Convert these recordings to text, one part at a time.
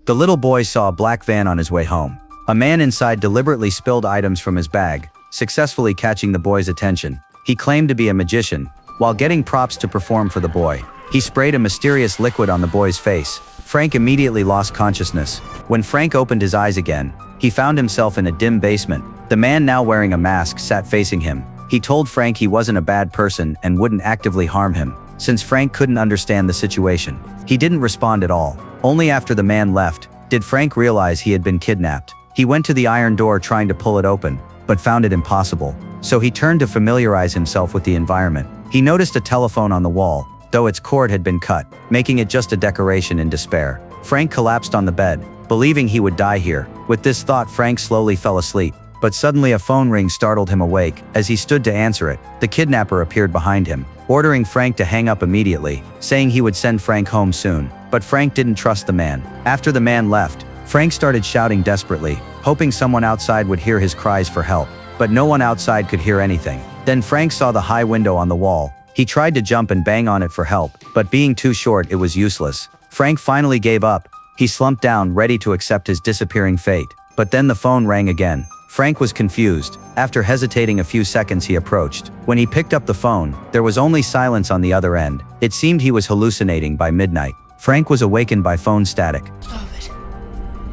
The little boy saw a black van on his way home. A man inside deliberately spilled items from his bag, successfully catching the boy's attention. He claimed to be a magician, while getting props to perform for the boy. He sprayed a mysterious liquid on the boy's face. Frank immediately lost consciousness. When Frank opened his eyes again, he found himself in a dim basement. The man, now wearing a mask, sat facing him. He told Frank he wasn't a bad person and wouldn't actively harm him. Since Frank couldn't understand the situation, he didn't respond at all. Only after the man left did Frank realize he had been kidnapped. He went to the iron door trying to pull it open, but found it impossible. So he turned to familiarize himself with the environment. He noticed a telephone on the wall, though its cord had been cut, making it just a decoration. In despair, Frank collapsed on the bed, believing he would die here. With this thought, Frank slowly fell asleep. But suddenly a phone ring startled him awake. As he stood to answer it, the kidnapper appeared behind him, ordering Frank to hang up immediately, saying he would send Frank home soon. But Frank didn't trust the man. After the man left, Frank started shouting desperately, hoping someone outside would hear his cries for help. But no one outside could hear anything. Then Frank saw the high window on the wall. He tried to jump and bang on it for help, but being too short, it was useless. Frank finally gave up. He slumped down, ready to accept his disappearing fate. But then the phone rang again. Frank was confused. After hesitating a few seconds, he approached. When he picked up the phone, there was only silence on the other end. It seemed he was hallucinating. By midnight, Frank was awakened by phone static. Stop it.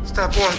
Stop what?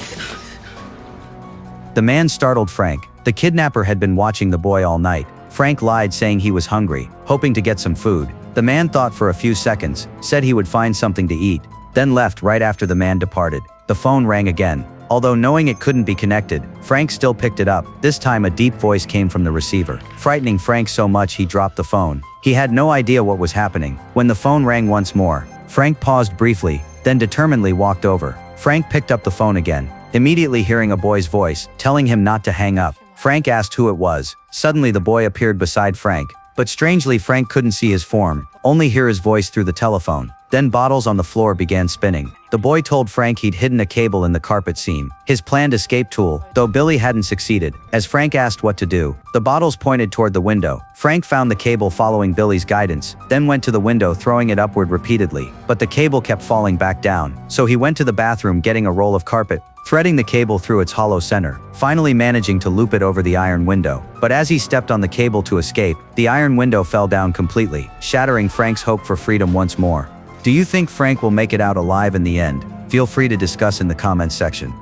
The man startled Frank. The kidnapper had been watching the boy all night. Frank lied, saying he was hungry, hoping to get some food. The man thought for a few seconds, said he would find something to eat, then left right after the man departed. The phone rang again. Although knowing it couldn't be connected, Frank still picked it up. This time a deep voice came from the receiver, frightening Frank so much he dropped the phone. He had no idea what was happening. When the phone rang once more, Frank paused briefly, then determinedly walked over. Frank picked up the phone again, immediately hearing a boy's voice, telling him not to hang up. Frank asked who it was. Suddenly the boy appeared beside Frank, but strangely Frank couldn't see his form, only hear his voice through the telephone. Then bottles on the floor began spinning. The boy told Frank he'd hidden a cable in the carpet seam, his planned escape tool, though Billy hadn't succeeded. As Frank asked what to do, the bottles pointed toward the window. Frank found the cable following Billy's guidance, then went to the window, throwing it upward repeatedly. But the cable kept falling back down, so he went to the bathroom, getting a roll of carpet, threading the cable through its hollow center, finally managing to loop it over the iron window. But as he stepped on the cable to escape, the iron window fell down completely, shattering Frank's hope for freedom once more. Do you think Frank will make it out alive in the end? Feel free to discuss in the comments section.